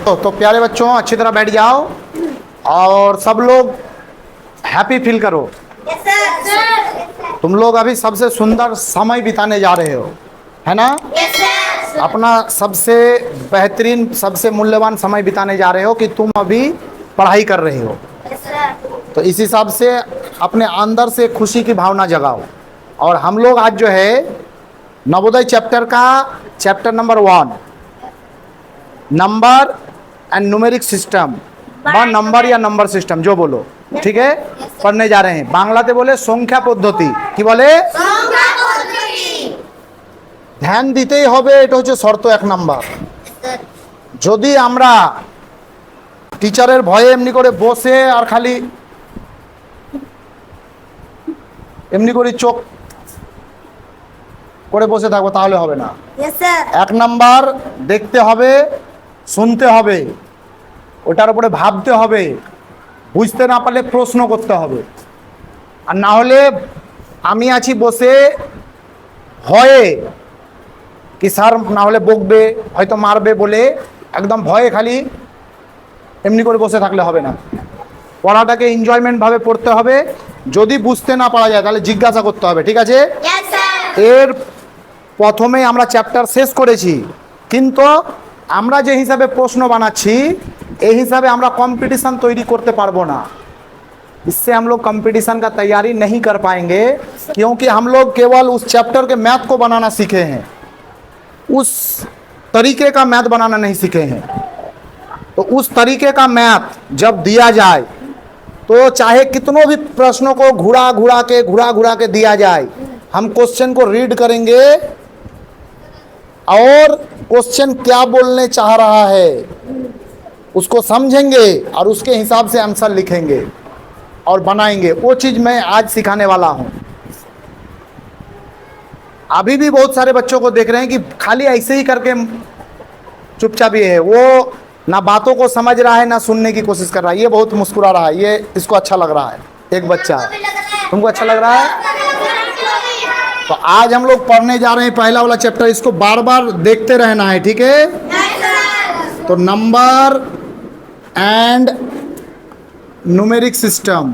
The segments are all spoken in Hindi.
तो प्यारे बच्चों अच्छी तरह बैठ जाओ और सब लोग हैप्पी फील करो। तुम लोग अभी सबसे सुंदर समय बिताने जा रहे हो, है ना? अपना सबसे बेहतरीन सबसे मूल्यवान समय बिताने जा रहे हो कि तुम अभी पढ़ाई कर रहे हो। तो इस हिसाब से अपने अंदर से खुशी की भावना जगाओ। और हम लोग आज जो है नवोदय चैप्टर का chapter number 1 number and numeric system বা नंबर या नंबर सिस्टम जो बोलो, ठीक है, पढ़ने जा रहे हैं। बांग्लाते बोले संख्या पद्धति, কি বলে? সংখ্যা পদ্ধতি। ধ্যান দিতেই হবে, এটা হচ্ছে শর্ত 1 নাম্বার। যদি আমরা টিচারের ভয়ে এমনি করে বসে আর খালি এমনি করে চোখ করে বসে থাকবো তাহলে হবে না। 1 নাম্বার দেখতে হবে, শুনতে হবে, ওটার উপরে ভাবতে হবে, বুঝতে না পারলে প্রশ্ন করতে হবে। আর না হলে আমি আছি বসে ভয়ে কি স্যার না হলে বকবে হয়তো মারবে বলে একদম ভয়ে খালি এমনি করে বসে থাকলে হবে না। পড়াটাকে এনজয়মেন্ট ভাবে পড়তে হবে। যদি বুঝতে না পারা যায় তাহলে জিজ্ঞাসা করতে হবে, ঠিক আছে? এর প্রথমে আমরা চ্যাপ্টার শেষ করেছি, কিন্তু আমরা যে হিসাবে প্রশ্ন বানাচ্ছি এই হিसाब আমরা कंपटीशन तैयारी करते पारबो ना। इससे हम लोग कंपटीशन का तैयारी नहीं कर पाएंगे, क्योंकि हम लोग केवल उस चैप्टर के मैथ को बनाना सीखे हैं, उस तरीके का मैथ बनाना नहीं सीखे हैं। तो उस तरीके का मैथ जब दिया जाए तो चाहे कितनों भी प्रश्नों को घुरा घुरा के दिया जाए, हम क्वेश्चन को रीड करेंगे और क्वेश्चन क्या बोलने चाह रहा है उसको समझेंगे और उसके हिसाब से आंसर लिखेंगे और बनाएंगे। वो चीज़ मैं आज सिखाने वाला हूँ। अभी भी बहुत सारे बच्चों को देख रहे हैं कि खाली ऐसे ही करके चुपचाप ही है, वो ना बातों को समझ रहा है ना सुनने की कोशिश कर रहा है। ये बहुत मुस्कुरा रहा है, ये इसको अच्छा लग रहा है। एक बच्चा, तुमको अच्छा लग रहा है? तो आज हम लोग पढ़ने जा रहे हैं पहला वाला चैप्टर, इसको बार बार देखते रहना है, ठीक है? तो नंबर एंड न्यूमेरिक सिस्टम,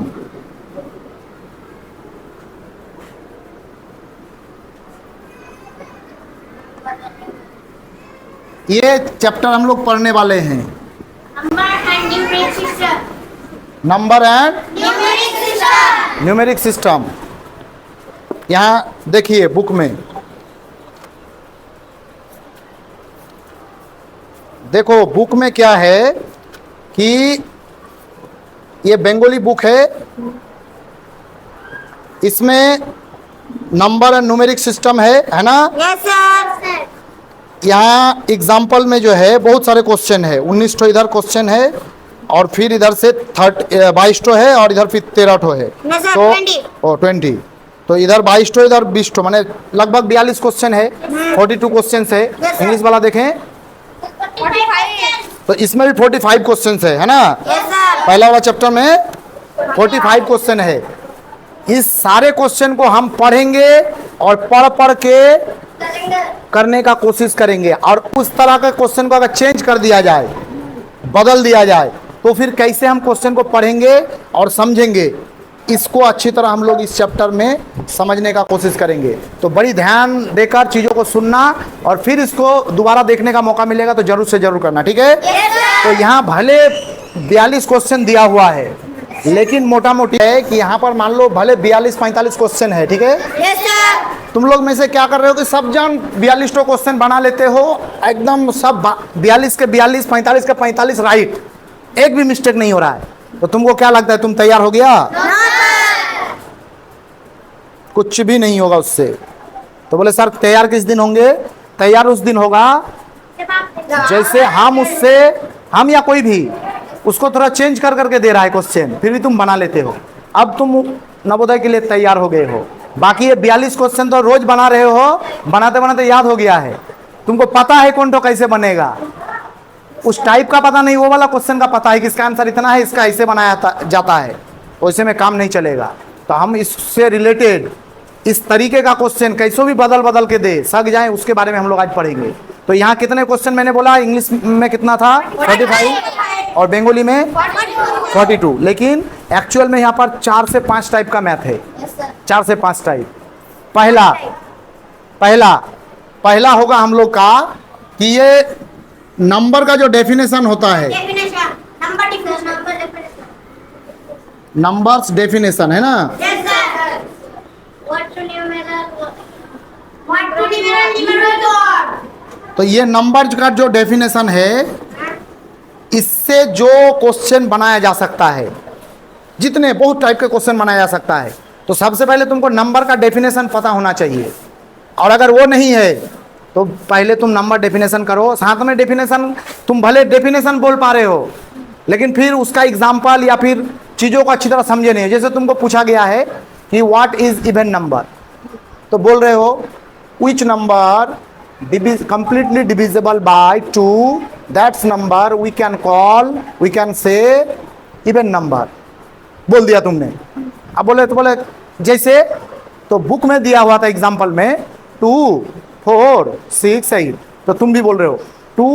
ये चैप्टर हम लोग पढ़ने वाले हैं। Number and numeric system. यहाँ देखिए बुक में, देखो बुक में क्या है कि ये बंगाली बुक है, इसमें नंबर एंड न्यूमेरिक सिस्टम है ना? Yes sir. यहाँ एग्जाम्पल में जो है बहुत सारे क्वेश्चन है, 19 ठो इधर क्वेश्चन है और फिर इधर से 22 ठो है और इधर फिर 13 ठो है, तो 20। तो इधर 22 ठो इधर 20 ठो, माने लगभग 42 क्वेश्चन है, 42 क्वेश्चन है। इंग्लिश वाला देखें तो इसमें भी 45 क्वेश्चन है ना? पहला वाला चैप्टर में 45 क्वेश्चन है। इस सारे क्वेश्चन को हम पढ़ेंगे और पढ़ के करने का कोशिश करेंगे, और उस तरह के क्वेश्चन को अगर चेंज कर दिया जाए, बदल दिया जाए, तो फिर कैसे हम क्वेश्चन को पढ़ेंगे और समझेंगे, इसको अच्छी तरह हम लोग इस चैप्टर में समझने का कोशिश करेंगे। तो बड़ी ध्यान देकर चीज़ों को सुनना और फिर इसको दोबारा देखने का मौका मिलेगा तो जरूर से जरूर करना, ठीक है? तो यहाँ भले 42 क्वेश्चन दिया हुआ है, लेकिन मोटा मोटी है कि यहाँ पर मान लो भले 42-45 क्वेश्चन है, ठीक है? तुम लोग में से क्या कर रहे हो कि सब जन 42 टो क्वेश्चन बना लेते हो, एकदम सब 42 के 42, 45 के 45 राइट, एक भी मिस्टेक नहीं हो रहा है। तो तुमको क्या लगता है, तुम तैयार हो गया? कुछ भी नहीं होगा उससे। तो बोले सर तैयार किस दिन होंगे? तैयार उस दिन होगा जैसे हम या कोई भी उसको थोड़ा चेंज कर करके दे रहा है क्वेश्चन, फिर भी तुम बना लेते हो। अब तुम नवोदय के लिए तैयार हो गए हो। बाकी ये 42 क्वेश्चन तो रोज बना रहे हो, बनाते बनाते याद हो गया है, तुमको पता है कौन तो कैसे बनेगा। उस टाइप का पता नहीं, वो वाला क्वेश्चन का पता है कि इसका आंसर इतना है, इसका ऐसे बनाया जाता है, वैसे में काम नहीं चलेगा। तो हम इससे रिलेटेड इस तरीके का क्वेश्चन कैसे भी बदल के दे सक जाए, उसके बारे में हम लोग आज पढ़ेंगे। तो यहाँ कितने क्वेश्चन मैंने बोला, इंग्लिश में कितना था 35 और बंगाली में 42, लेकिन एक्चुअल में यहाँ पर 4 से 5 टाइप का मैथ है, 4 से 5 टाइप। पहला होगा हम लोग का कि ये नंबर का जो डेफिनेशन होता है, नंबर्स डेफिनेशन है ना, तो ये नंबर का जो डेफिनेशन है, इससे जो क्वेश्चन बनाया जा सकता है, जितने बहुत टाइप के क्वेश्चन बनाया जा सकता है, तो सबसे पहले तुमको नंबर का डेफिनेशन पता होना चाहिए। और अगर वो नहीं है तो पहले तुम नंबर डेफिनेशन करो, साथ में डेफिनेशन, तुम भले डेफिनेशन बोल पा रहे हो लेकिन फिर उसका एग्जाम्पल या फिर चीज़ों को अच्छी तरह समझे नहीं। जैसे तुमको पूछा गया है कि व्हाट इज इवन नंबर, तो बोल रहे हो which number completely divisible by 2, that's number we can say even number, बोल दिया तुमने। अब बोले जैसे, तो बुक में दिया हुआ था एग्जाम्पल में 2, 4, 6, 8, तो तुम भी बोल रहे हो 2,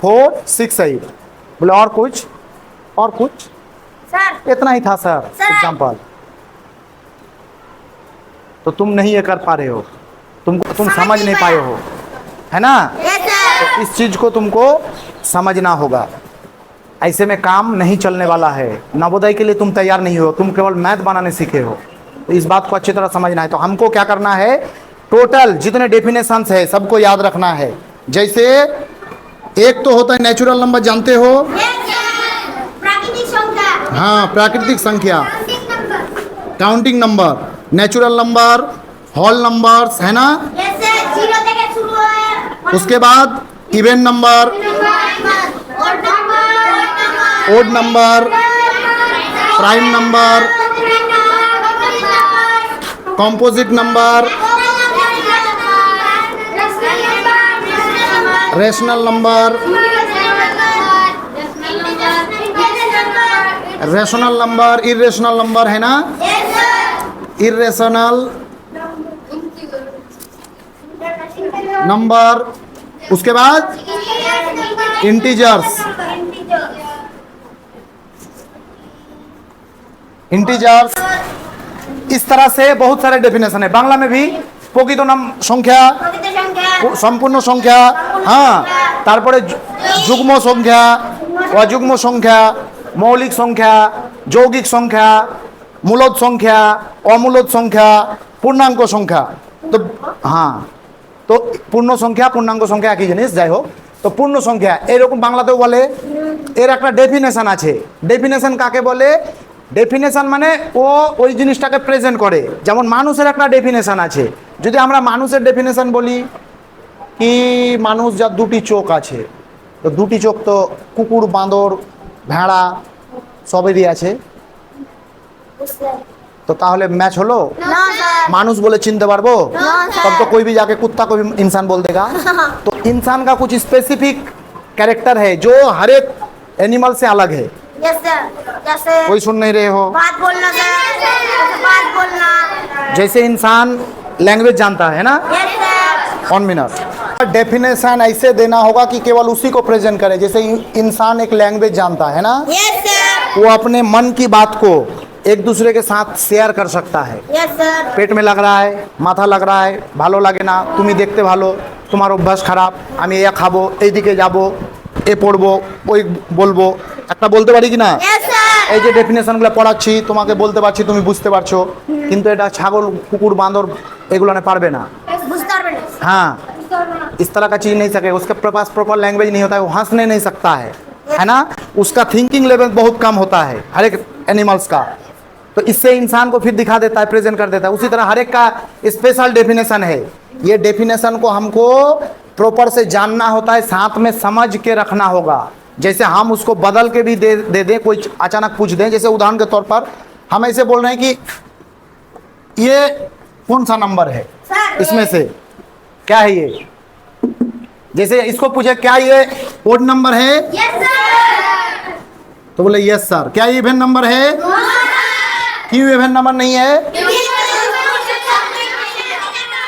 4, 6, 8, बोले और कुछ सर, इतना ही था सर एग्जाम्पल, तो तुम नहीं ये कर पा रहे हो, तुम समझ नहीं पाए हो, है ना। तो इस चीज को तुमको समझना होगा, ऐसे में काम नहीं चलने वाला है। नवोदय के लिए तुम तैयार नहीं हो, तुम केवल मैथ बनाने सीखे हो, तो इस बात को अच्छी तरह समझना है। तो हमको क्या करना है, टोटल जितने डेफिनेशंस है सबको याद रखना है। जैसे एक तो होता है नेचुरल नंबर, जानते हो, हाँ, प्राकृतिक संख्या, counting number, natural number, whole numbers, है ना। उसके बाद even number, odd number, prime number, composite number, rational number, rational number, irrational number, है ना, इरेशनल नंबर। उसके बाद इंटीजर्स, इस तरह से बहुत सारे डेफिनेशन है। बांग्ला में भी প্রকৃত নাম সংখ্যা, সম্পূর্ণ সংখ্যা, হ্যাঁ, তারপরে যুগ্ম সংখ্যা, অযুগ্ম সংখ্যা, মৌলিক সংখ্যা, যৌগিক সংখ্যা, মূলদ সংখ্যা, অমূলদ সংখ্যা, পূর্ণাঙ্ক সংখ্যা। তো হ্যাঁ, তো পূর্ণ সংখ্যা পূর্ণাঙ্গ সংখ্যা একই জিনিস, যাই হোক। তো পূর্ণ সংখ্যা এরকম বাংলাতেও বলে, এর একটা ডেফিনেশন আছে। ডেফিনেশন কাকে বলে? ডেফিনেশন মানে ও ওই জিনিসটাকে প্রেজেন্ট করে। যেমন মানুষের একটা ডেফিনেশন আছে। যদি আমরা মানুষের ডেফিনেশন বলি কি মানুষ যার দুটি চোখ আছে, তো দুটি চোখ তো কুকুর, বাঁদর, ভেড়া সবেরই আছে, तो ताहले मैच होलो? मानुष बोले चिनते पारबो? तब तो कोई भी जाके कुत्ता को भी इंसान बोल देगा। तो इंसान का कुछ स्पेसिफिक कैरेक्टर है जो हर एक एनिमल से अलग है। जैसे कोई सुन नहीं रहे हो? बात बोलना, बात बोलना, जैसे इंसान लैंग्वेज जानता है ना। 1 मिनट। डेफिनेशन ऐसे देना होगा कि केवल उसी को प्रेजेंट करे। जैसे इंसान एक लैंग्वेज जानता है ना, वो अपने मन की बात को एक दूसरे के साथ शेयर कर सकता है। पेट में लग रहा है, माथा लग रहा है, ভালো লাগে না, তুমি দেখতে ভালো, তোমার অভ্যাস খারাপ, আমি এ খাবো, এইদিকে যাবো, এ পড়বো, ওই বলবো, একটা বলতে পারি কি না? এই যে ডেফিনেশনগুলো পড়াচ্ছি তোমাকে বলতে পারছি, তুমি বুঝতে পারছো, কিন্তু এটা ছাগল, কুকুর, বাঁদর এগুলো না পারবে না। हाँ, इस तरह का चीज़ नहीं सके, उसके पास प्रॉपर लैंग्वेज नहीं होता है, वो हंसने नहीं सकता है ना। उसका थिंकिंग लेवल बहुत कम होता है हर एक एनिमल्स का। तो इससे इंसान को फिर दिखा देता है, प्रेजेंट कर देता है। उसी तरह हर एक का स्पेशल डेफिनेशन है। ये डेफिनेशन को हमको प्रॉपर से जानना होता है, साथ में समझ के रखना होगा। जैसे हम उसको बदल के भी दे दें, कोई अचानक पूछ दें, जैसे उदाहरण के तौर पर हम ऐसे बोल रहे हैं कि ये कौन सा नंबर है इसमें से, क्या है ये? जैसे इसको पूछे क्या ये ओड नंबर है? तो बोले यस सर। क्या ये इवन नंबर है? क्यों इवन नंबर नहीं है?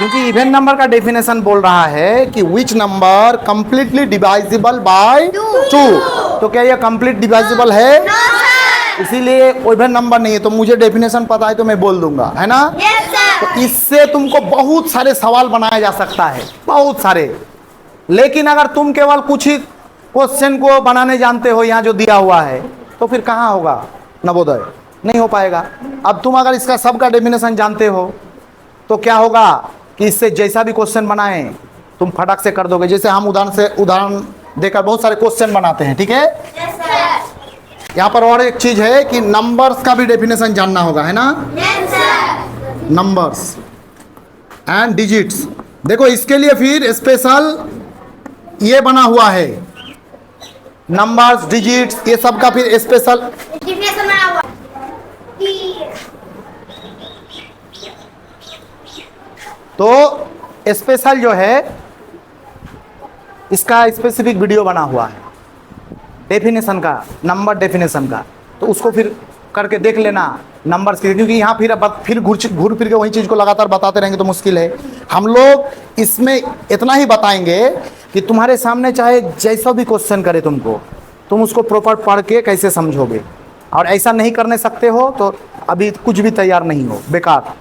क्योंकि इवन नंबर का डेफिनेशन बोल रहा है कि विच नंबर कंप्लीटली डिवाइजिबल बाय 2। तो क्या ये कंप्लीट डिवाइजिबल है? इसीलिए इवन नंबर नहीं है। तो मुझे डेफिनेशन पता है तो मैं बोल दूंगा, है ना? तो इससे तुमको बहुत सारे सवाल बनाया जा सकता है, बहुत सारे। लेकिन अगर तुम केवल कुछ ही क्वेश्चन को बनाने जानते हो यहाँ जो दिया हुआ है, तो फिर कहाँ होगा नवोदय? नहीं हो पाएगा। अब तुम अगर इसका सबका डेफिनेशन जानते हो तो क्या होगा कि इससे जैसा भी क्वेश्चन बनाएं तुम फटक से कर दोगे। जैसे हम उदाहरण देकर बहुत सारे क्वेश्चन बनाते हैं, ठीक है? यहाँ पर और एक चीज है कि नंबर्स का भी डेफिनेशन जानना होगा, है ना? Numbers and digits. देखो इसके लिए फिर स्पेशल ये बना हुआ है, नंबर्स, डिजिट्स, ये सब का फिर स्पेशल। तो स्पेशल जो है इसका स्पेसिफिक वीडियो बना हुआ है डेफिनेशन का, नंबर डेफिनेशन का। तो उसको फिर करके देख लेना नंबर्स के, क्योंकि यहाँ फिर घूर फिर के वही चीज़ को लगातार बताते रहेंगे तो मुश्किल है। हम लोग इसमें इतना ही बताएंगे कि तुम्हारे सामने चाहे जैसा भी क्वेश्चन करे तुमको, तुम उसको प्रॉपर पढ़ के कैसे समझोगे। और ऐसा नहीं करने सकते हो तो अभी कुछ भी तैयार नहीं हो, बेकार।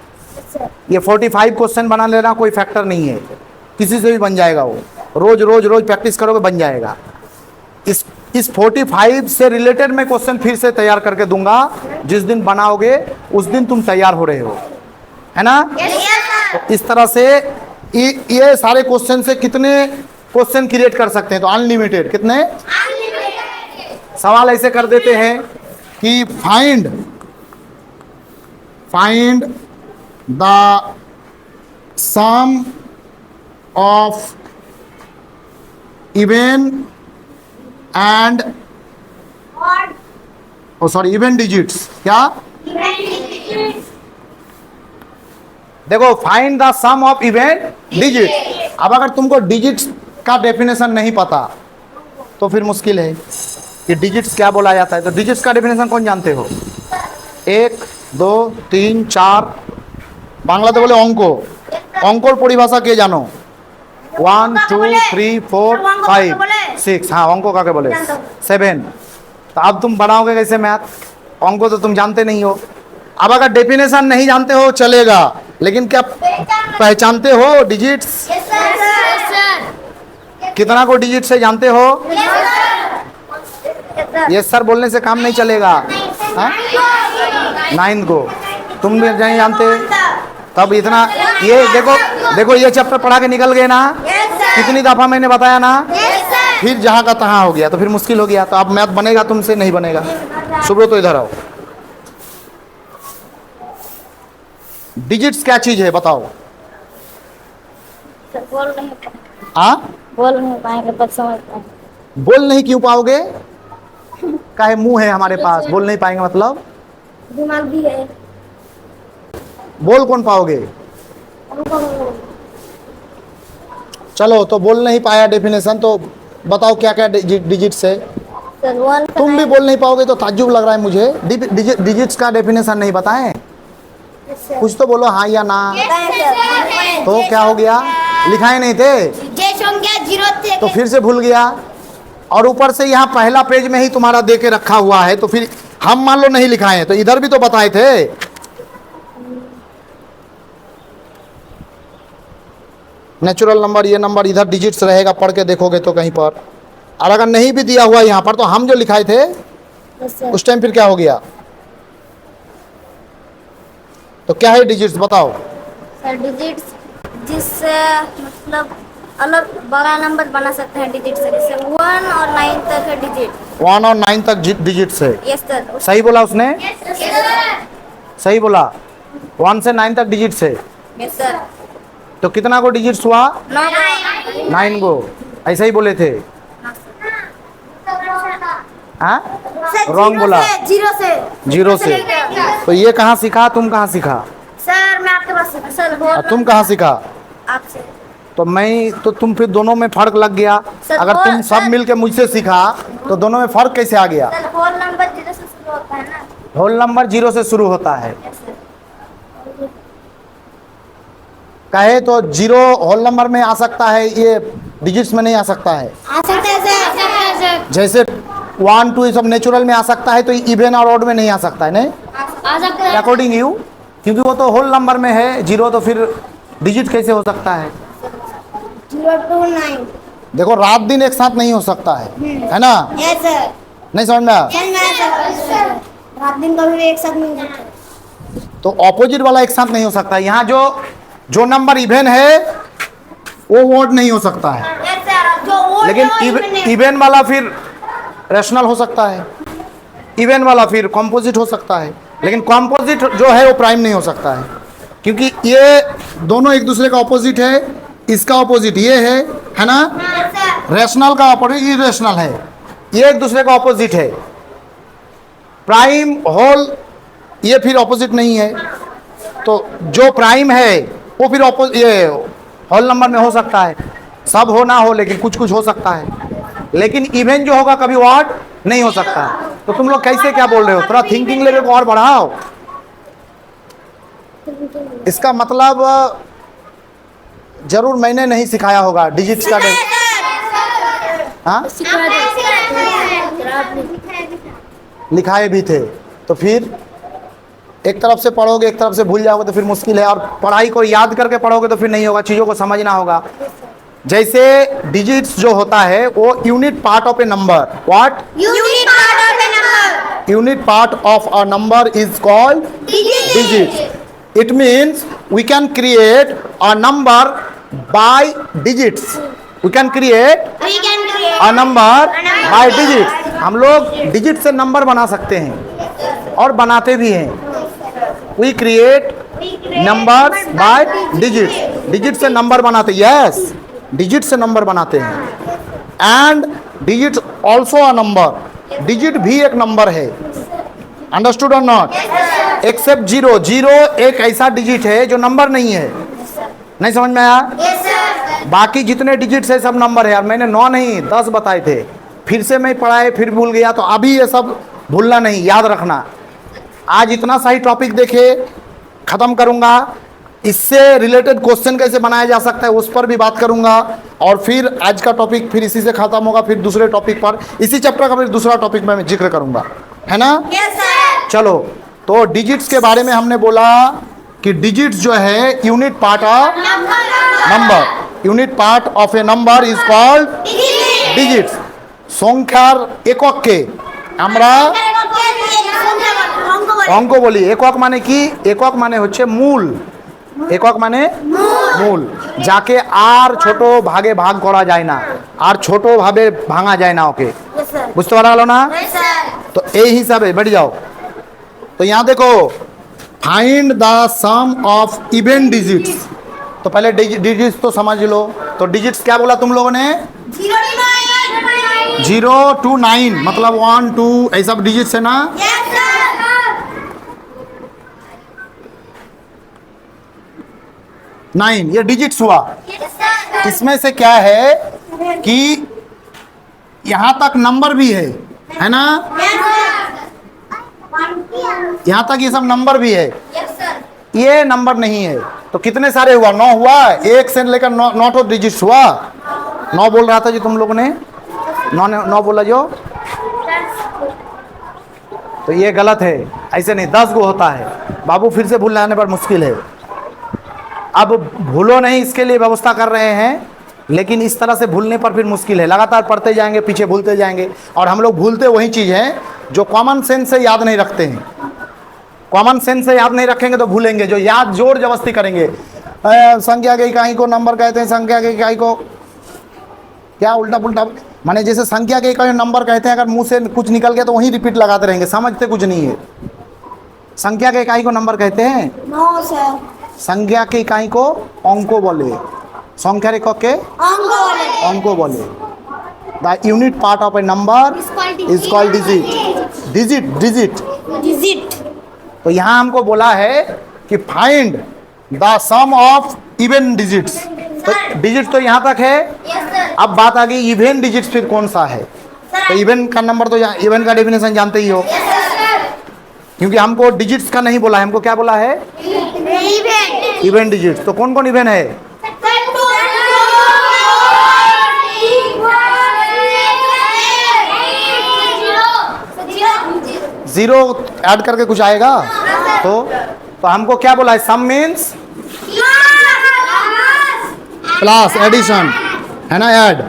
ये 45 क्वेश्चन बना लेना कोई फैक्टर नहीं है, किसी से भी बन जाएगा वो। रोज रोज रोज प्रैक्टिस करोगे बन जाएगा। इस 45 से रिलेटेड मैं क्वेश्चन फिर से तैयार करके दूंगा। जिस दिन बनाओगे उस दिन तुम तैयार हो रहे हो, है ना? तो इस तरह से ये सारे क्वेश्चन से कितने क्वेश्चन क्रिएट कर सकते हैं? तो अनलिमिटेड। कितने? सवाल ऐसे कर देते हैं कि find the sum of even and even digits. क्या? देखो, find the sum of even digit. अब अगर तुमको डिजिट्स का डेफिनेशन नहीं पता तो फिर मुश्किल है कि डिजिट्स क्या बोला जाता है। तो डिजिट्स का डेफिनेशन कौन जानते हो? 1 2 3 4 बांग्लाते बोले अंकोर परिभाषा के जानो? 1 2 3 4 5 6। हाँ, अंकों का क्या बोले? 7। तो अब तुम बनाओगे कैसे मैथ? अंकों तो तुम जानते नहीं हो। अब अगर डेफिनेशन नहीं जानते हो चलेगा, लेकिन क्या पहचानते हो डिजिट्स? कितना को डिजिट से जानते हो? ये सर बोलने से काम नहीं चलेगा। 9 को तुम भी नहीं जानते, तब इतना ये देखो ये चैप्टर पढ़ा के निकल गए ना? कितनी दफा मैंने बताया ना? फिर जहाँ का तहाँ हो गया तो फिर मुश्किल हो गया। तो अब मैथ बनेगा तुमसे? नहीं बनेगा। सुब्रो तो इधर आओ। डिजिट्स क्या चीज है बताओ? बोल नहीं पाएंगे पर समझ पाएंगे। बोल नहीं क्यों पाओगे? काहे मुंह है हमारे पास, बोल नहीं पाएंगे मतलब? दिमाग भी है। बोल कौन पाओगे? चलो, तो बोल नहीं पाया डेफिनेशन, तो बताओ क्या क्या डिजिट्स है? तुम भी बोल नहीं पाओगे तो ताज्जुब लग रहा है मुझे। डिजिट्स का डेफिनेशन नहीं बताएं? कुछ तो बोलो, हाँ या ना। तो क्या हो गया? लिखाए नहीं थे तो फिर से भूल गया। और ऊपर से यहाँ पहला पेज में ही तुम्हारा दे के रखा हुआ है, तो फिर हम मान लो नहीं लिखाए हैं तो इधर भी तो बताए थे। नेचुरल नंबर, ये नंबर इधर डिजिट्स रहेगा, पढ़ के देखोगे तो कहीं पर। और अगर नहीं भी दिया हुआ यहाँ पर तो हम जो लिखाए थे उस टाइम फिर क्या हो गया? तो क्या है डिजिट्स बताओ? सर डिजिट्स जिससे मतलब अलग बड़ा नंबर बना सकते हैं डिजिट से, जैसे 1 और 9 तक है डिजिट। 1 और 9 तक डिजिट्स है। Yes sir. सही बोला उसने? सही बोला। 1 से 9 तक डिजिट्स है। Yes sir. तो कितना को डिजिट्स हुआ? 9 को। ऐसा ही बोले थे? हाँ, रॉन्ग बोला। 0 से। तो ये कहाँ सीखा? तुम कहाँ सीखा? सर मैं आपके पास सीखा सर। और तुम कहाँ सीखा? आपसे। तो तुम फिर दोनों में फर्क लग गया। अगर तुम सब मिलके मुझसे सीखा तो दोनों में फर्क कैसे आ गया? सर होल नंबर 0 से शुरू होता है ना? होल नंबर 0 से शुरू होता है। कहे तो जीरो होल नंबर में आ सकता है, ये डिजिट्स में नहीं आ सकता है। आ सकता है सर। जैसे 1 2 ये सब नेचुरल में आ सकता है, तो इवन और ऑड में नहीं आ सकता है, नहीं आ सकता है। अकॉर्डिंग यू, क्योंकि वो तो होल नंबर में है जीरो, तो फिर डिजिट कैसे हो सकता है? 0 to 9। देखो रात दिन एक साथ नहीं हो सकता है ना? Yes sir. नहीं समझ में आया? सर रात दिन कभी भी एक साथ नहीं हो सकता। तो ऑपोजिट वाला एक साथ नहीं हो सकता। यहाँ जो नंबर इवन है वो ऑड नहीं हो सकता है, यस सर। जो लेकिन इवन वाला फिर रैशनल हो सकता है, इवन वाला फिर कॉम्पोजिट हो सकता है, लेकिन कॉम्पोजिट जो है वो प्राइम नहीं हो सकता है, क्योंकि ये दोनों एक दूसरे का ऑपोजिट है। इसका ऑपोजिट ये है ना? रैशनल का ऑपोजिट इरेशनल है, ये एक दूसरे का ऑपोजिट है। प्राइम होल ये फिर ऑपोजिट नहीं है, तो जो प्राइम है वो फिर ये होल नंबर में हो सकता है, सब हो ना हो लेकिन कुछ कुछ हो सकता है, लेकिन इवन जो होगा कभी ऑड नहीं हो सकता। तो तुम लोग कैसे क्या बोल रहे हो? थोड़ा थिंकिंग लेवल को और बढ़ाओ। इसका मतलब जरूर मैंने नहीं सिखाया होगा डिजिट्स का। हाँ, लिखाए भी थे, तो फिर एक तरफ से पढ़ोगे एक तरफ से भूल जाओगे तो फिर मुश्किल है, और पढ़ाई को याद करके पढ़ोगे तो फिर नहीं होगा, चीज़ों को समझना होगा। जैसे डिजिट्स जो होता है वो unit part of a number, what unit part of a number. Unit part of a number is called digits. It means we can create a number by digits. We can create We can create a number by digits. हम लोग डिजिट से नंबर बना सकते हैं और बनाते भी हैं। We create numbers by digits. Digit से नंबर बनाते, यस, डिजिट से नंबर बनाते हैं। And digit also a number, digit भी एक नंबर है। अंडरस्टूड और नॉट? एक्सेप्ट जीरो, जीरो एक ऐसा डिजिट है जो नंबर नहीं है। नहीं समझ में आया? बाकी जितने डिजिट्स है सब नंबर है। यार मैंने 9 नहीं 10 बताए थे, फिर से मैं पढ़ाए फिर भूल गया, तो अभी ये सब भूलना नहीं, याद रखना। आज इतना सही टॉपिक देखे ख़त्म करूँगा, इससे रिलेटेड क्वेश्चन कैसे बनाया जा सकता है उस पर भी बात करूँगा, और फिर आज का टॉपिक फिर इसी से ख़त्म होगा, फिर दूसरे टॉपिक पर, इसी चैप्टर का फिर दूसरा टॉपिक में मैं जिक्र करूँगा, है ना? चलो, तो डिजिट्स के बारे में हमने बोला कि डिजिट्स जो है unit part of number, unit part of a number is called digits. সংখ্যার এককে আমরা অঙ্ক বলি। একক মানে কি? একক মানে হচ্ছে মূল, একক মানে মূল, যাকে আর ছোট ভাগে ভাগ করা যায় না, আর ছোট ভাবে ভাঙা যায় না, ওকে বুঝতে পারা গেল না? তো এই হিসাবে বেরিয়ে যাও। तो यहाँ देखो, find the sum of even digits. तो पहले डिजिट्स तो समझ लो। तो डिजिट्स क्या बोला तुम लोगों ने? 0 to 9, मतलब 1 2 ऐसा डिजिट्स है ना? नाइन, ये डिजिट्स हुआ। इसमें से क्या है कि यहाँ तक नंबर भी है ना? यहाँ तक ये सब नंबर भी है, ये नंबर नहीं है। तो कितने सारे हुआ? 9 हुआ, 1 से लेकर 9 तो डिजिट्स हुआ। 9 बोल रहा था जी तुम लोगों ने, 9 बोला जो, तो ये गलत है, ऐसे नहीं, 10 गो होता है बाबू, फिर से भूलने पर मुश्किल है। अब भूलो नहीं, इसके लिए व्यवस्था कर रहे हैं, लेकिन इस तरह से भूलने पर फिर मुश्किल है। लगातार पढ़ते जाएंगे, पीछे भूलते जाएंगे, और हम लोग भूलते वही चीज़ है जो कॉमन सेंस से याद नहीं रखते हैं। कॉमन सेंस से याद नहीं रखेंगे तो भूलेंगे, जो याद जोर जबरदस्ती करेंगे। संख्या के इकाई को नंबर कहते हैं, संख्या के इकाई को क्या उल्टा पुल्टा, माने जैसे संख्या के इकाई नंबर कहते हैं, अगर मुंह से कुछ निकल गया तो वहीं रिपीट लगाते रहेंगे, समझते कुछ नहीं है। संख्या के इकाई को नंबर कहते हैं, संख्या के इकाई को अंको बोले, संख्या के अंको बोले। The unit part of a number is called digit. Digit. तो यहाँ हमको बोला है कि find the sum of even digits. तो डिजिट्स तो यहाँ तक है। अब बात आ गई इवन डिजिट्स, फिर कौन सा है? तो इवन का नंबर तो इवन का डेफिनेशन जानते ही हो, क्योंकि हमको डिजिट्स का नहीं बोला है, हमको क्या बोला है? Even digit. तो कौन कौन इवन है? जीरो ऐड करके कुछ आएगा? तो हमको क्या बोला है? सम मीन्स प्लस एडिशन है ना, ऐड।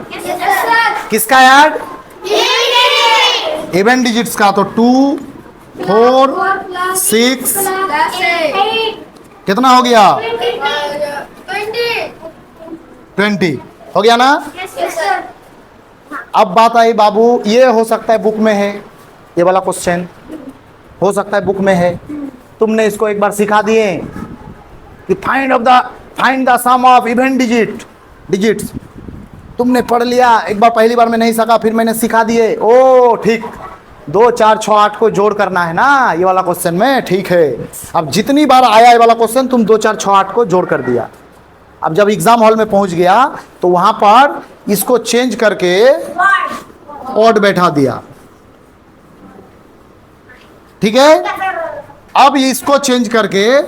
किसका ऐड? इवन डिजिट्स का। तो 2 4 6 कितना हो गया? 20 हो गया ना। अब बात आई बाबू, ये हो सकता है बुक में है, ये वाला क्वेश्चन हो सकता है बुक में है, तुमने इसको एक बार सिखा दिए कि find the sum of even digits, तुमने पढ़ लिया एक बार, पहली बार में नहीं सका, फिर मैंने सिखा दिए। ओ ठीक, 2 4 6 8 को जोड़ करना है ना ये वाला क्वेश्चन में, ठीक है। अब जितनी बार आया ये वाला क्वेश्चन, तुम 2 4 6 8 को जोड़ कर दिया। अब जब एग्जाम हॉल में पहुंच गया तो वहां पर इसको चेंज करके ऑड बैठा दिया, ठीक है। अब इसको चेंज करके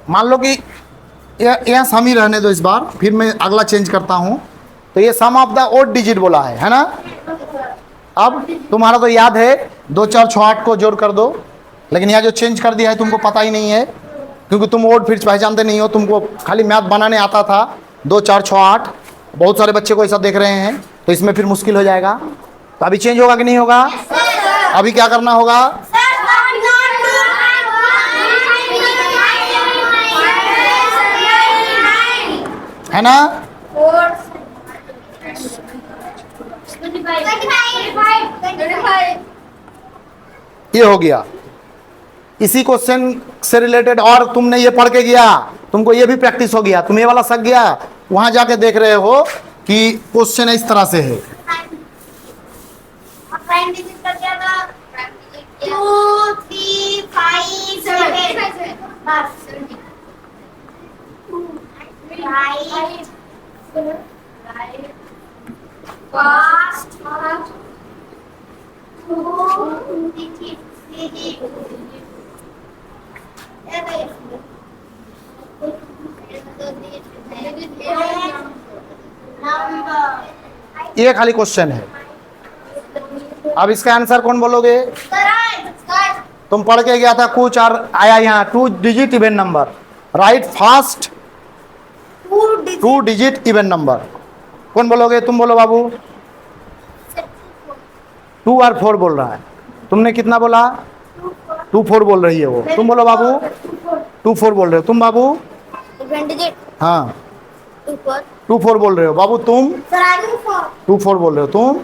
मान लो कि यह सम ही रहने दो इस बार, फिर मैं अगला चेंज करता हूं। तो ये सम ऑफ द ओड डिजिट बोला है ना। अब तुम्हारा तो याद है 2 4 6 8 को जोड़ कर दो, लेकिन यहाँ जो चेंज कर दिया है तुमको पता ही नहीं है, क्योंकि तुम ओड फिर पहचानते नहीं हो, तुमको खाली मैथ बनाने आता था। 2 4 6 8 बहुत सारे बच्चे को ऐसा देख रहे हैं, तो इसमें फिर मुश्किल हो जाएगा। तो अभी चेंज होगा कि नहीं होगा? अभी क्या करना होगा? है ना। ये हो गया इसी क्वेश्चन से रिलेटेड, और तुमने ये पढ़ के गया, तुमको ये भी प्रैक्टिस हो गया, तुम ये वाला सक गया, वहां जाके देख रहे हो कि क्वेश्चन इस तरह से है। 2 3 5 7 ये खाली क्वेश्चन है। अब इसका आंसर कौन बोलोगे? तुम पढ़ के गया था कुछ और आया यहाँ 2 digit even number, right fast 2 digit even number. कौन बोलोगे? तुम बोलो बाबू। 2 और 4 बोल रहा है, तुमने कितना बोला? 2 4 बोल रही है वो। तुम बोलो बाबू। 2 4 बोल रहे हो तुम बाबू। हाँ 2 4 बोल रहे हो बाबू तुम। 2 4 बोल रहे हो तुम।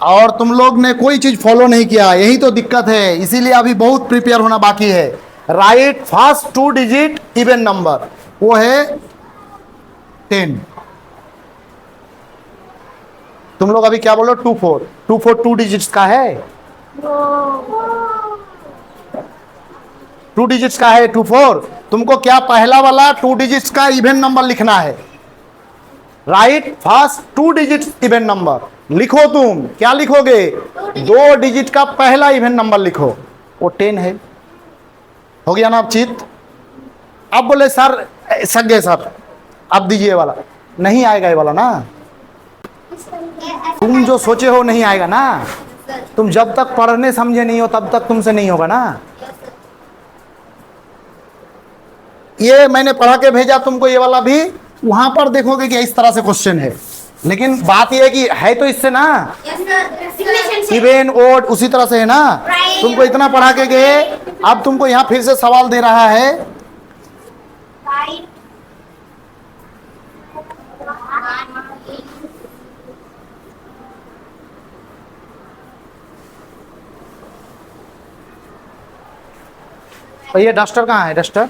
और तुम लोग ने कोई चीज फॉलो नहीं किया, यही तो दिक्कत है, इसीलिए अभी बहुत प्रिपेयर होना बाकी है। Right first 2 digit even number, वो है 10। तुम लोग अभी क्या बोलो? 2 4 2 डिजिट्स का है। 2 डिजिट्स का है 2 4। तुमको क्या पहला वाला 2 डिजिट्स का इवन नंबर लिखना है। Right first 2 digits even number लिखो। तुम क्या लिखोगे? 2 डिजिट का पहला इवन नंबर लिखो, वो 10 है। हो गया ना अब चित? अब बोले सर सक गए सर, अब दीजिए वाला। नहीं आएगा ये वाला ना, तुम जो सोचे हो नहीं आएगा ना। तुम जब तक पढ़ने समझे नहीं हो तब तक तुमसे नहीं होगा ना। ये मैंने पढ़ा के भेजा तुमको, ये वाला भी वहां पर देखोगे कि इस तरह से क्वेश्चन है, लेकिन बात यह है कि है तो इससे ना, इवन ओड उसी तरह से है ना। तुमको इतना पढ़ा के गए, अब तुमको यहाँ फिर से सवाल दे रहा है। तो ये डस्टर कहाँ है? डस्टर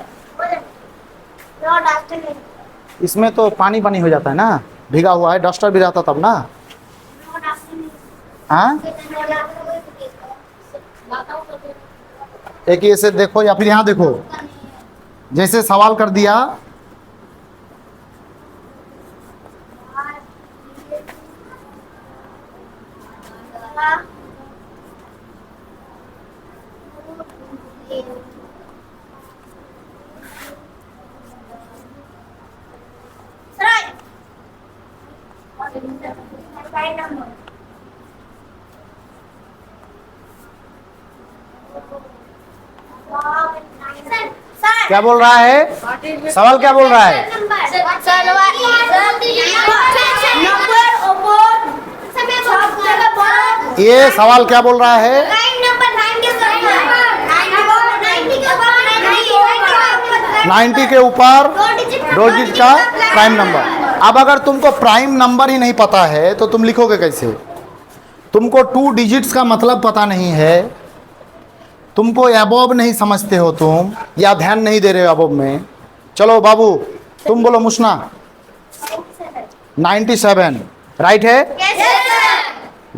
इसमें तो पानी पानी हो जाता है ना, भीगा हुआ है। डस्टर भी रहता तब ना। हाँ एक ऐसे देखो या फिर यहाँ देखो, जैसे सवाल कर दिया क्या बोल रहा है? सवाल क्या बोल रहा है? ये सवाल क्या बोल रहा है? 90 के ऊपर दो डिजिट का प्राइम नंबर। अब अगर तुमको प्राइम नंबर ही नहीं पता है तो तुम लिखोगे कैसे? तुमको 2 डिजिट्स का मतलब पता नहीं है, तुमको एबोव नहीं समझते हो तुम, या ध्यान नहीं दे रहे हो एबोव में। चलो बाबू तुम बोलो मुस्ना। 97 राइट है?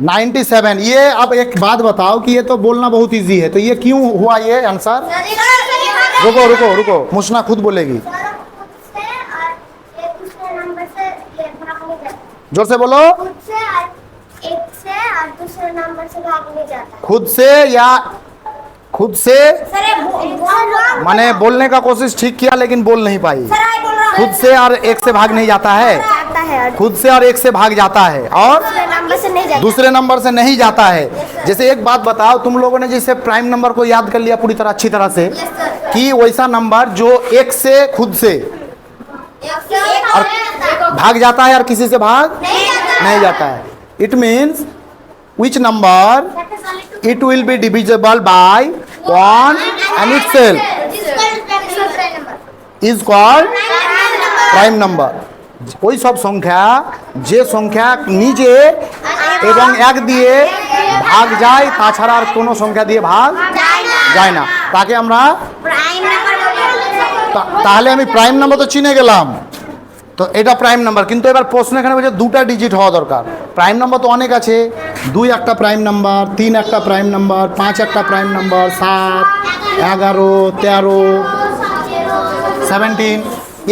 97। ये अब एक बात बताओ कि ये तो बोलना बहुत इजी है, तो ये क्यों हुआ ये आंसर? रुको रुको रुको, मुस्ना खुद बोलेगी। जोर से बोलो। खुद से या खुद से मैंने बोलने का कोशिश ठीक किया लेकिन बोल नहीं पाई। खुद से और एक से भाग नहीं जाता है, खुद से और एक से भाग जाता है और दूसरे नंबर से नहीं जाता है। जैसे एक बात बताओ, तुम लोगों ने जैसे प्राइम नंबर को याद कर लिया पूरी तरह अच्छी तरह से कि वैसा नंबर जो एक से खुद से और भाग जाता है और किसी से भाग नहीं जाता है। It means which number it will be divisible by 1 and itself is called prime number। ওই সব সংখ্যা যে সংখ্যা নিজে এবং এক দিয়ে ভাগ যায়, তাছাড়া আর কোনো সংখ্যা দিয়ে ভাগ যায় না, তাকে আমরা তাহলে আমি প্রাইম নাম্বার তো চিনে গেলাম, তো এটা প্রাইম নাম্বার। কিন্তু এবার প্রশ্ন এখানে বলছে 2টা ডিজিট হওয়া দরকার। প্রাইম নাম্বার তো অনেক আছে, 2 একটা প্রাইম নাম্বার, 3 একটা প্রাইম নাম্বার, 5 একটা প্রাইম নাম্বার, 7, 11, 13, 17,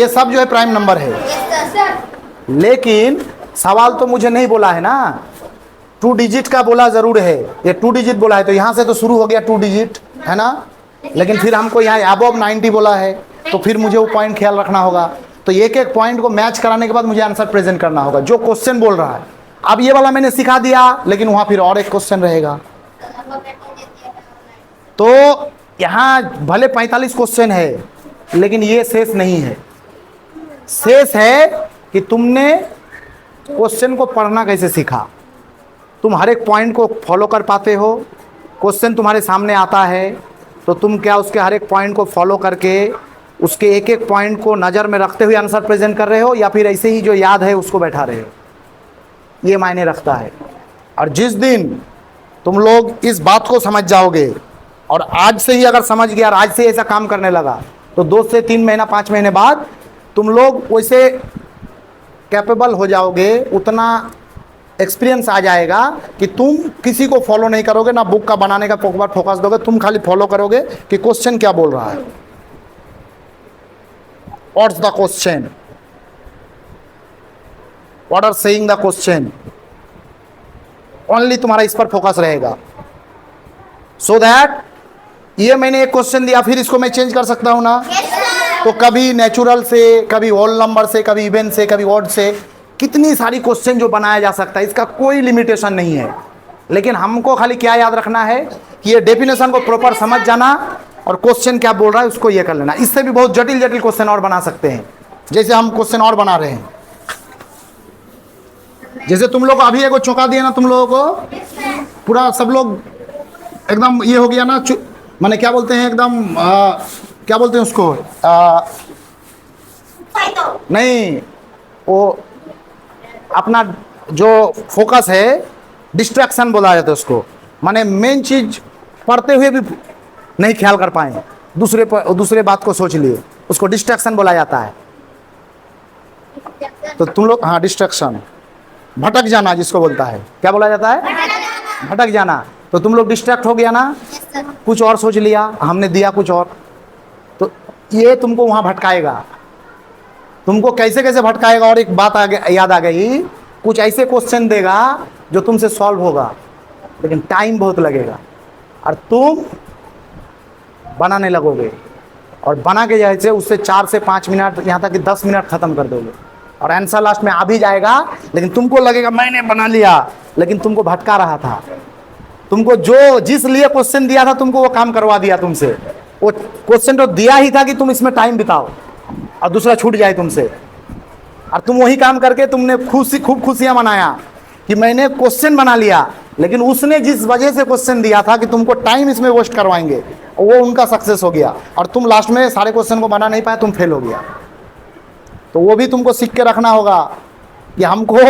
ये सब जो है प्राइम नंबर है। लेकिन सवाल तो मुझे नहीं बोला है ना, 2 डिजिट का बोला ज़रूर है, ये 2 डिजिट बोला है तो यहाँ से तो शुरू हो गया 2 डिजिट है ना। लेकिन फिर हमको यहाँ अबव 90 बोला है, तो फिर मुझे वो पॉइंट ख्याल रखना होगा। तो एक एक पॉइंट को मैच कराने के बाद मुझे आंसर प्रेजेंट करना होगा जो क्वेश्चन बोल रहा है। अब ये वाला मैंने सिखा दिया, लेकिन वहाँ फिर और एक क्वेश्चन रहेगा। तो यहाँ भले 45 क्वेश्चन है, लेकिन ये शेष नहीं है। शेष है कि तुमने क्वेश्चन को पढ़ना कैसे सीखा, तुम हर एक पॉइंट को फॉलो कर पाते हो। क्वेश्चन तुम्हारे सामने आता है तो तुम क्या उसके हर एक पॉइंट को फॉलो करके उसके एक एक पॉइंट को नज़र में रखते हुए आंसर प्रेजेंट कर रहे हो, या फिर ऐसे ही जो याद है उसको बैठा रहे हो, ये मायने रखता है। और जिस दिन तुम लोग इस बात को समझ जाओगे और आज से ही अगर समझ गया और आज से ऐसा काम करने लगा, तो 2 से 3 महीना 5 महीने बाद तुम लोग वैसे कैपेबल हो जाओगे, उतना एक्सपीरियंस आ जाएगा कि तुम किसी को फॉलो नहीं करोगे, ना बुक का बनाने का फोकस दोगे, तुम खाली फॉलो करोगे कि क्वेश्चन क्या बोल रहा है, what's the question, what are saying the question, only तुम्हारा इस पर फोकस रहेगा। सो दैट ये मैंने एक क्वेश्चन दिया, फिर इसको मैं चेंज कर सकता हूँ ना। तो कभी नेचुरल से, कभी होल नंबर से, कभी इवन से, कभी ऑड से, कितनी सारी क्वेश्चन जो बनाया जा सकता है, इसका कोई लिमिटेशन नहीं है। लेकिन हमको खाली क्या याद रखना है कि ये डेफिनेशन को प्रॉपर समझ जाना और क्वेश्चन क्या बोल रहा है उसको ये कर लेना। इससे भी बहुत जटिल जटिल क्वेश्चन और बना सकते हैं, जैसे हम क्वेश्चन और बना रहे हैं। जैसे तुम लोग अभी एगो चौंका दिया ना, तुम लोगों को पूरा सब लोग एकदम ये हो गया ना, माने क्या बोलते हैं एकदम क्या बोलते हैं उसको, नहीं, वो अपना जो फोकस है डिस्ट्रैक्शन बोला जाता है उसको, माने मेन चीज पढ़ते हुए भी नहीं ख्याल कर पाए, दूसरे बात को सोच लिए, उसको डिस्ट्रैक्शन बोला जाता है। तो तुम लोग, हाँ डिस्ट्रैक्शन, भटक जाना जिसको बोलता है, क्या बोला जाता है, भटक जाना। तो तुम लोग डिस्ट्रैक्ट हो गया ना, कुछ और सोच लिया, हमने दिया कुछ और, तो ये तुमको वहाँ भटकाएगा। तुमको कैसे कैसे भटकाएगा, और एक बात याद आ गई, कुछ ऐसे क्वेश्चन देगा जो तुमसे सॉल्व होगा, लेकिन टाइम बहुत लगेगा, और तुम बनाने लगोगे और बना के जैसे उससे 4 से 5 मिनट, यहाँ तक कि 10 मिनट ख़त्म कर दोगे, और आंसर लास्ट में आ भी जाएगा, लेकिन तुमको लगेगा मैंने बना लिया, लेकिन तुमको भटका रहा था। तुमको जो जिस लिए क्वेश्चन दिया था तुमको वो काम करवा दिया तुमसे। वो क्वेश्चन तो दिया ही था कि तुम इसमें टाइम बिताओ और दूसरा छूट जाए तुमसे, और तुम वही काम करके तुमने खूब खुशियां मनाया कि मैंने क्वेश्चन बना लिया, लेकिन उसने जिस वजह से क्वेश्चन दिया था कि तुमको टाइम इसमें वेस्ट करवाएंगे, वो उनका सक्सेस हो गया, और तुम लास्ट में सारे क्वेश्चन को बना नहीं पाए, तुम फेल हो गया। तो वो भी तुमको सीख के रखना होगा कि हमको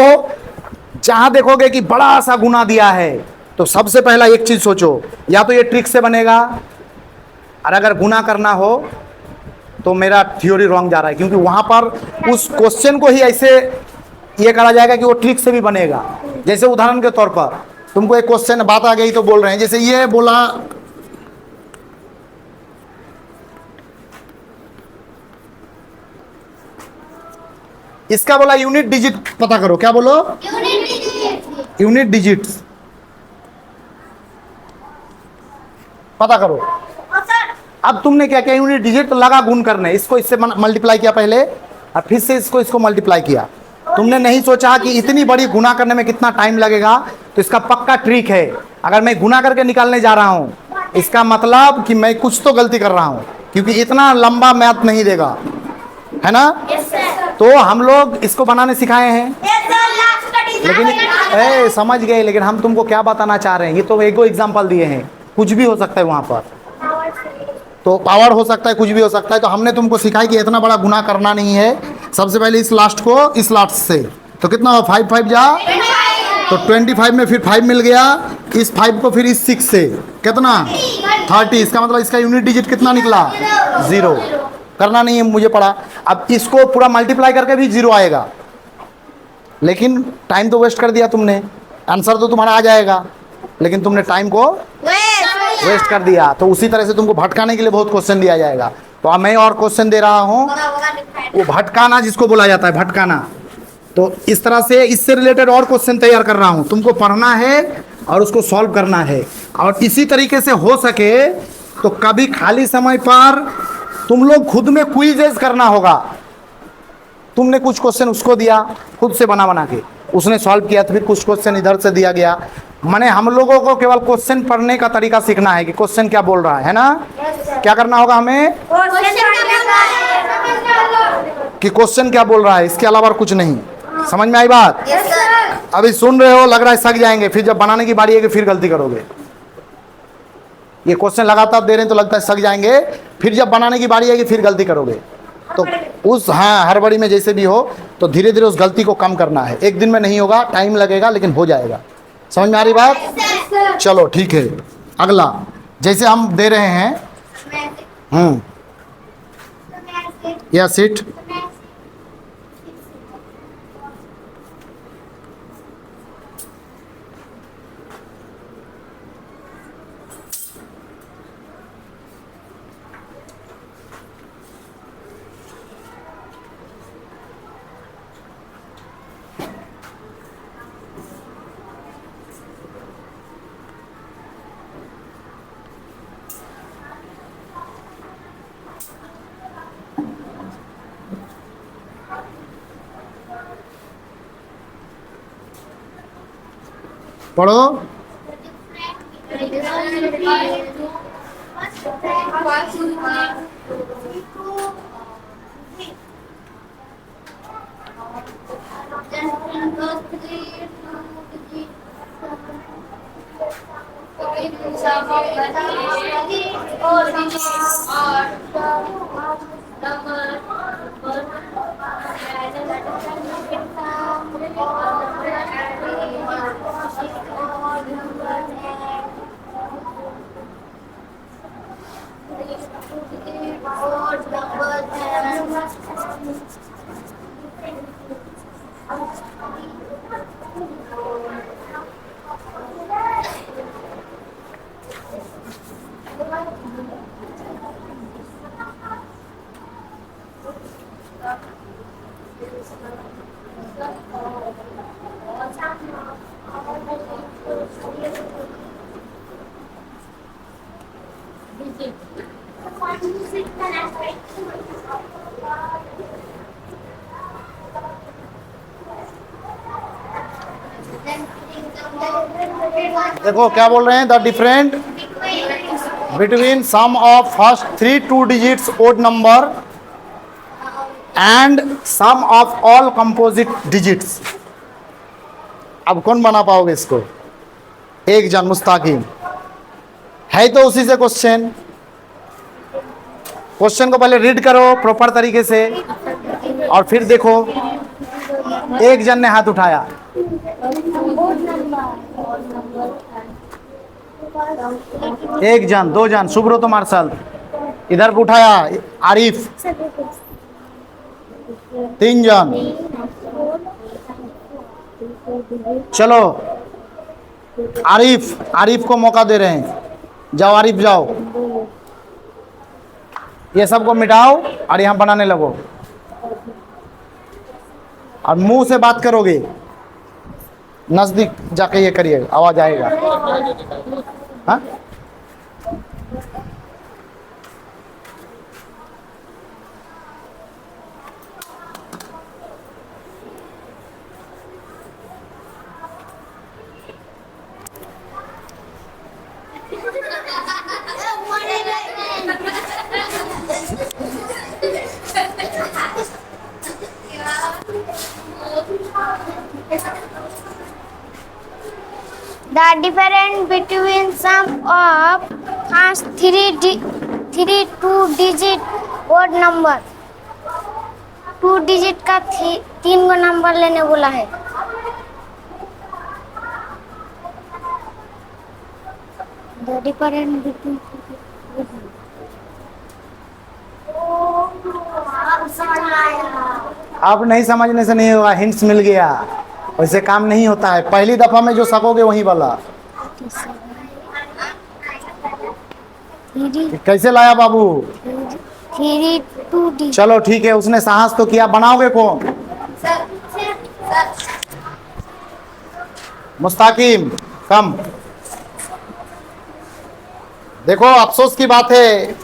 जहां देखोगे कि बड़ा सा गुना दिया है, तो सबसे पहला एक चीज सोचो, या तो ये ट्रिक से बनेगा, और अगर गुना करना हो तो मेरा थ्योरी रॉन्ग जा रहा है, क्योंकि वहां पर उस क्वेश्चन को ही ऐसे ये करा जाएगा कि वो ट्रिक से भी बनेगा। जैसे उदाहरण के तौर पर तुमको एक क्वेश्चन बात आ गई तो बोल रहे हैं, जैसे ये बोला इसका बोला यूनिट डिजिट पता करो, क्या बोलो? यूनिट डिजिट्स पता करो। अब तुमने क्या किया, यूनिट डिजिट लगा गुण करने, इसको इससे मल्टीप्लाई किया पहले, और फिर से इसको मल्टीप्लाई किया। तुमने नहीं सोचा कि इतनी बड़ी गुना करने में कितना टाइम लगेगा, तो इसका पक्का ट्रिक है, अगर मैं गुना करके निकालने जा रहा हूं, इसका मतलब कि मैं कुछ तो गलती कर रहा हूं, क्योंकि इतना लंबा मैथ नहीं देगा, है ना? तो हम लोग इसको बनाने सिखाए हैं, लेकिन समझ गए, लेकिन हम तुमको क्या बताना चाह रहे हैं, ये तो एगो एग्जाम्पल दिए हैं, कुछ भी हो सकता है वहां पर, तो पावर हो सकता है, कुछ भी हो सकता है। तो हमने तुमको सिखाया कि इतना बड़ा गुना करना नहीं है। सबसे पहले इस लास्ट को इस लास्ट से, तो कितना हो, 5 5 जा, तो 25 में फिर 5 मिल गया, इस 5 को फिर इस 6 से कितना 30, इसका मतलब इसका यूनिट डिजिट कितना निकला, 0। करना नहीं है मुझे पड़ा। अब इसको पूरा मल्टीप्लाई करके भी 0 आएगा, लेकिन टाइम तो वेस्ट कर दिया तुमने। आंसर तो तुम्हारा आ जाएगा, लेकिन तुमने टाइम को वेस्ट कर दिया। तो उसी तरह से तुमको भटकाने के लिए बहुत क्वेश्चन दिया जाएगा। तो अब मैं और क्वेश्चन दे रहा हूँ, वो भटकाना जिसको बोला जाता है, भटकाना। तो इस तरह से इससे रिलेटेड और क्वेश्चन तैयार कर रहा हूँ, तुमको पढ़ना है और उसको सॉल्व करना है। और इसी तरीके से हो सके तो कभी खाली समय पर तुम लोग खुद में क्विज़ेस करना होगा। तुमने कुछ क्वेश्चन उसको दिया, खुद से बना बना के उसने सॉल्व किया, तो फिर कुछ क्वेश्चन इधर से दिया गया। माने हम लोगों को केवल क्वेश्चन पढ़ने का तरीका सीखना है कि क्वेश्चन क्या बोल रहा है ना? क्या करना होगा हमें, कि क्वेश्चन क्या बोल रहा है, इसके अलावा और कुछ नहीं। समझ में आई बात? अभी सुन रहे हो, लग रहा है सक जाएंगे, फिर जब बनाने की बारी है कि फिर गलती करोगे। ये क्वेश्चन लगातार दे रहे हैं तो लगता है सक जाएंगे, फिर जब बनाने की बारी है कि फिर गलती करोगे। तो उस हड़बड़ी में जैसे भी हो, तो धीरे धीरे उस गलती को कम करना है। एक दिन में नहीं होगा, टाइम लगेगा, लेकिन हो जाएगा। समझ में आ रही बात? चलो ठीक है। अगला जैसे हम दे रहे हैं, या सिट, पढ़ो। देखो क्या बोल रहे हैं, the different between sum of first 3 2 digits odd number and sum of all composite digits. अब कौन बना पाओगे इसको? एक जन मुस्ताकिम है तो उसी से क्वेश्चन। क्वेश्चन को पहले रीड करो प्रॉपर तरीके से और फिर देखो। एक जन ने हाथ उठाया। एक जन, दो जन, सुब्रतो मार्शल इधर को उठाया। आरिफ, 3 जन। चलो आरिफ को मौका दे रहे हैं। जाओ आरिफ जाओ, ये सबको मिटाओ और यहां बनाने लगो और मुंह से बात करोगे। नजदीक जाके ये करिए, आवाज आएगा। हाँ? The difference between sum of first 3 2-digit odd number, 2 digit का 3 गो नंबर लेने बोला है। The difference between अब नहीं समझने से नहीं होगा, हिंट्स मिल गया। वैसे काम नहीं होता है, पहली दफा में जो सकोगे वही वाला। कैसे लाया बाबू? 3 2 डिजिट। चलो ठीक है, उसने साहस तो किया। बनाओगे कौन? मुस्ताकिम कम। देखो अफसोस की बात है,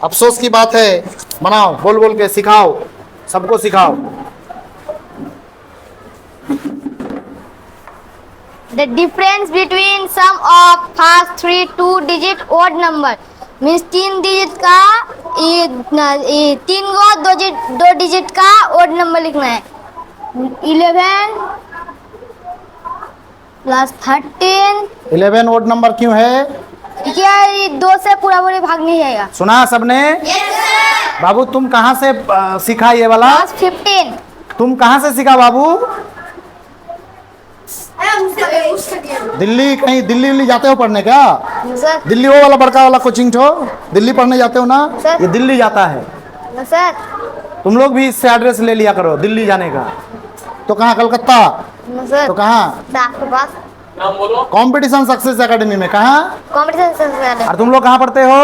अफसोस की बात है। बनाओ, बोल बोल के सिखाओ, सबको सिखाओ। The difference between sum of first 3 2-digit odd number means 3 digit का 3 गो 2 डिजिट का odd नंबर लिखना है। 11 प्लस 13। 11 ओड नंबर क्यों है? क्या 2 से पूरा पूरी भाग नहीं जाएगा। सुना सबने? बाबू तुम कहाँ से सीखा ये वाला? प्लस 15। तुम कहाँ से सीखा बाबू? दिल्ली, कहीं दिल्ली जाते हो पढ़ने क्या? सर दिल्ली वो वाला बड़का वाला कोचिंग ठो दिल्ली पढ़ने जाते हो ना? सर। ये दिल्ली जाता है। सर तुम लोग भी इससे एड्रेस ले लिया करो दिल्ली जाने का। तो कहाँ? कलकत्ता? सर तो कहाँ? आपके पास कंपटीशन सक्सेस एकेडमी में। कहाँ? कॉम्पिटिशन और तुम लोग कहाँ पढ़ते हो?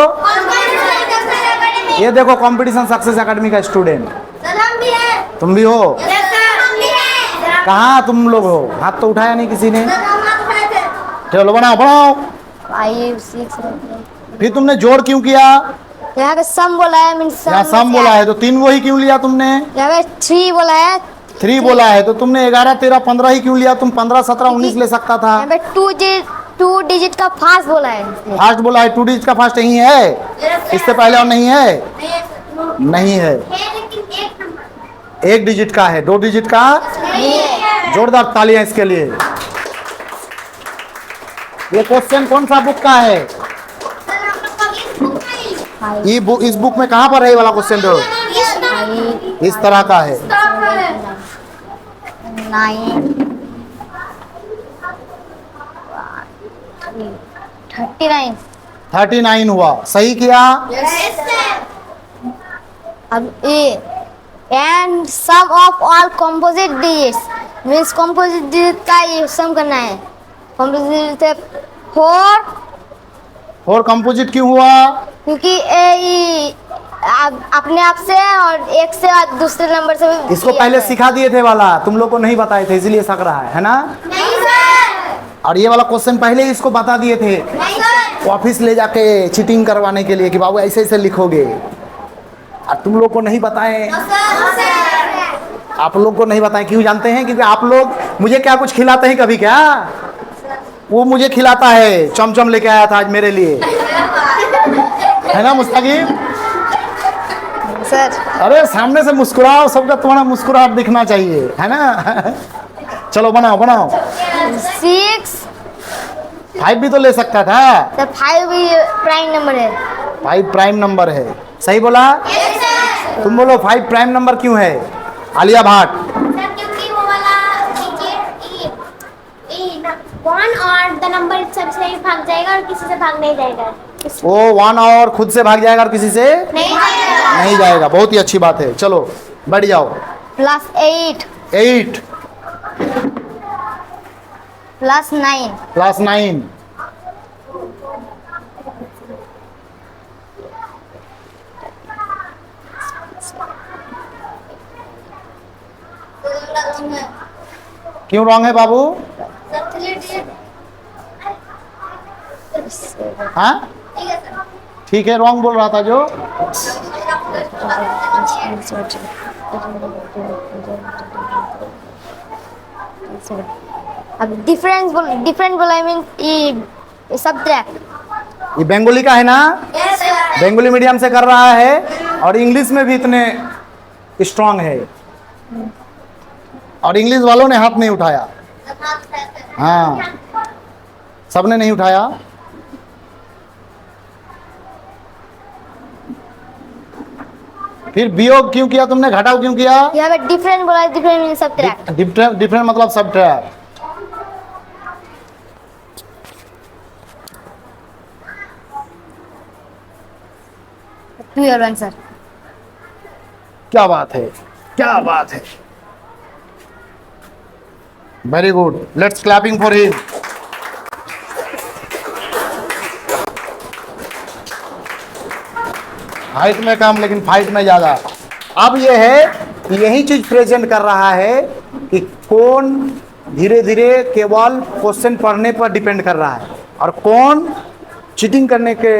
ये देखो कंपटीशन सक्सेस एकेडमी का स्टूडेंट। तुम भी हो? कहाँ तुम लोग हो? हाथ तो उठाया नहीं किसी ने। चलो बनाओ बनाओ। 5 6। फिर तुमने जोड़ क्यों किया? यहाँ पे सम बोला है, मीन्स यहाँ सम बोला है तो 3 वो ही क्यों लिया तुमने? यहाँ पे 3 बोला है। 3 बोला है तो तुमने 11 13 15 ही क्यों लिया? तुम 15 17 19 ले सकता था। यहाँ पे 2 डिजिट का फास्ट बोला है। फास्ट बोला है, 2 डिजिट का फास्ट यही है, इससे पहले और नहीं है? नहीं है, 1 डिजिट का है, 2 डिजिट का। जोरदार तालियां इसके लिए। ये क्वेश्चन कौन सा बुक का है? ये बुक, इस बुक में कहाँ पर है ये वाला क्वेश्चन? तो इस तरह का है। 39 हुआ, सही किया। अब A and sum of all composite digits means composite digit का ये सम करना है। कंपोजिट है 4। और कंपोजिट क्यों हुआ? क्योंकि अपने आप से और एक से और दूसरे नंबर से इसको पहले सिखा दिए थे वाला, तुम लोग को नहीं बताए थे, इसलिए सक रहा है ना? नहीं सर। और ये वाला क्वेश्चन पहले ही इसको बता दिए थे ऑफिस ले जाके चीटिंग करवाने के लिए कि बाबू ऐसे ऐसे लिखोगे, और तुम लोग को नहीं बताएं। आप लोग को नहीं बताएं, क्यों जानते हैं? क्योंकि आप लोग मुझे क्या कुछ खिलाते हैं कभी? क्या वो मुझे खिलाता है, चमचम लेके आया था आज मेरे लिए, है ना मुस्ताकिब? सर अरे सामने से मुस्कुराओ, सबका तुम्हारा मुस्कुराहट दिखना चाहिए, है ना? चलो बनाओ बनाओ। 6 5 भी तो ले सकता था। तो 5 भी प्राइम नंबर है। 5 प्राइम नंबर है, सही बोला? तुम बोलो 5 प्राइम नंबर क्यों है आलिया भट्ट? क्योंकि वो वाला वन और द नंबर सबसे ही भाग जाएगा और किसी से भाग नहीं जाएगा। वो 1 और खुद से भाग जाएगा और किसी से नहीं जाएगा। नहीं जाएगा। बहुत ही अच्छी बात है। चलो बढ़ जाओ। +8 8 +9 +9 क्यों रॉन्ग है बाबू? हाँ ठीक है, रॉन्ग बोल रहा था जो। अब डिफरेंट बोला, आई मीन ये सब्ट्रैक्ट। ये बंगाली का है ना? बंगाली मीडियम से कर रहा है और इंग्लिश में भी इतने स्ट्रांग है, और इंग्लिश वालों ने हाथ नहीं उठाया। हाँ सबने नहीं उठाया। फिर वियोग क्यों किया तुमने? घटाव क्यों किया? यहाँ पे डिफरेंट बोला, डिफरेंट मीन सब्ट्रैक्ट। डिफरेंट मतलब सब्ट्रैक्ट। To your answer. क्या बात है, क्या बात है, very good, let's clapping for him. Height में कम लेकिन फाइट में ज्यादा। अब ये है, यही चीज प्रेजेंट कर रहा है कि कौन धीरे धीरे केवल क्वेश्चन पढ़ने पर डिपेंड कर रहा है और कौन चीटिंग करने के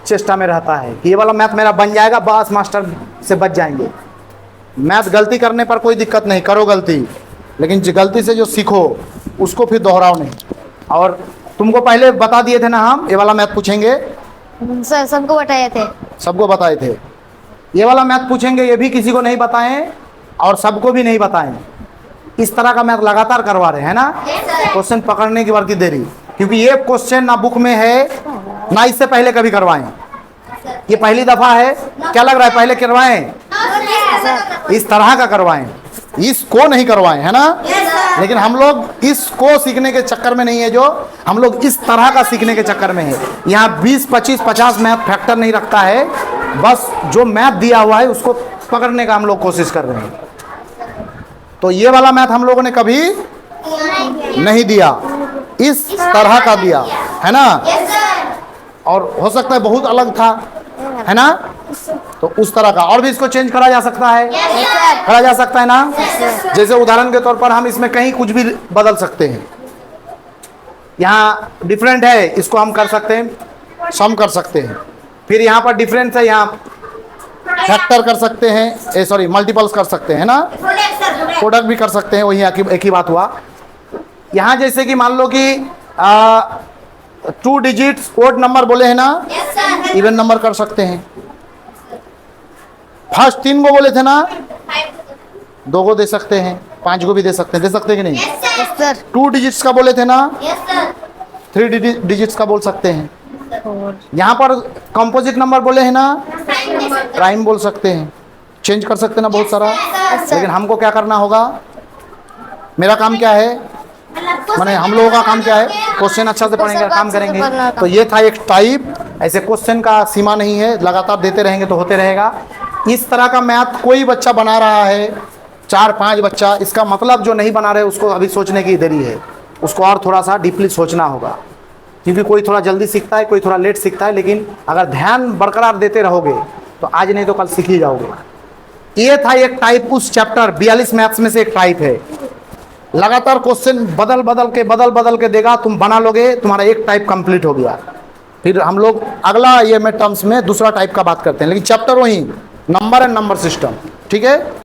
चेष्टा में रहता है कि ये वाला मैथ मेरा बन जाएगा, बस मास्टर से बच जाएंगे। मैथ गलती करने पर कोई दिक्कत नहीं, करो गलती, लेकिन गलती से जो सीखो उसको फिर दोहराओ नहीं। और तुमको पहले बता दिए थे ना हम ये वाला मैथ पूछेंगे, सर सबको बताए थे। सबको बताए थे। ये वाला मैथ पूछेंगे, ये भी किसी को नहीं बताएं और सबको भी नहीं बताएं। इस तरह का मैथ लगातार करवा रहे हैं ना, क्वेश्चन पकड़ने की बार देरी, क्योंकि ये क्वेश्चन ना बुक में है ना इससे पहले कभी करवाएं। ये पहली दफा है, क्या लग रहा है? पहले करवाएं, इस तरह का करवाएं, इसको नहीं करवाएं, है ना? लेकिन हम लोग इसको सीखने के चक्कर में नहीं है, जो हम लोग इस तरह का सीखने के चक्कर में है। यहाँ 20, 25, 50 मैथ फैक्टर नहीं रखता है, बस जो मैथ दिया हुआ है उसको पकड़ने का हम लोग कोशिश कर रहे हैं। तो ये वाला मैथ हम लोगों ने कभी नहीं दिया, इस तरह का दिया है ना, और हो सकता है बहुत अलग था, है ना? तो उस तरह का और भी इसको चेंज करा जा सकता है, करा जा सकता है ना? जैसे उदाहरण के तौर पर हम इसमें कहीं कुछ भी बदल सकते हैं। यहाँ डिफरेंट है, इसको हम कर सकते हैं, सम कर सकते हैं। फिर यहाँ पर डिफरेंस है, यहाँ फैक्टर कर सकते हैं, सॉरी मल्टीपल्स कर सकते हैं ना, प्रोडक्ट भी कर सकते हैं, वही एक ही बात हुआ। यहाँ जैसे कि मान लो कि 2 डिजिट्स ओड नंबर बोले हैं ना, इवन नंबर कर सकते हैं। फर्स्ट 3 को बोले थे ना, 2 को दे सकते हैं, 5 को भी दे सकते हैं कि नहीं? सर 2 डिजिट्स का बोले थे ना, 3 डिजिट्स का बोल सकते हैं। यहाँ पर कंपोजिट नंबर बोले हैं ना, प्राइम बोल सकते हैं, चेंज कर सकते हैं ना बहुत सारा। लेकिन हमको क्या करना होगा? मेरा काम क्या है, माने हम लोगों का काम क्या है? क्वेश्चन अच्छा से पढ़ेंगे, काम करेंगे। तो ये था एक टाइप, ऐसे क्वेश्चन का सीमा नहीं है, लगातार देते रहेंगे तो होते रहेगा। इस तरह का मैथ कोई बच्चा बना रहा है, 4-5 बच्चा, इसका मतलब जो नहीं बना रहे उसको अभी सोचने की देरी है, उसको और थोड़ा सा डीपली सोचना होगा। क्योंकि कोई थोड़ा जल्दी सीखता है, कोई थोड़ा लेट सीखता है, लेकिन अगर ध्यान बरकरार देते रहोगे तो आज नहीं तो कल सीख ही जाओगे। ये था एक टाइप, उस चैप्टर 42 मैथ्स में से एक टाइप है। लगातार क्वेश्चन बदल बदल के देगा, तुम बना लोगे, तुम्हारा एक टाइप कंप्लीट हो गया। फिर हम लोग अगला ये में टर्म्स में दूसरा टाइप का बात करते हैं, लेकिन चैप्टर वही नंबर एंड नंबर सिस्टम, ठीक है।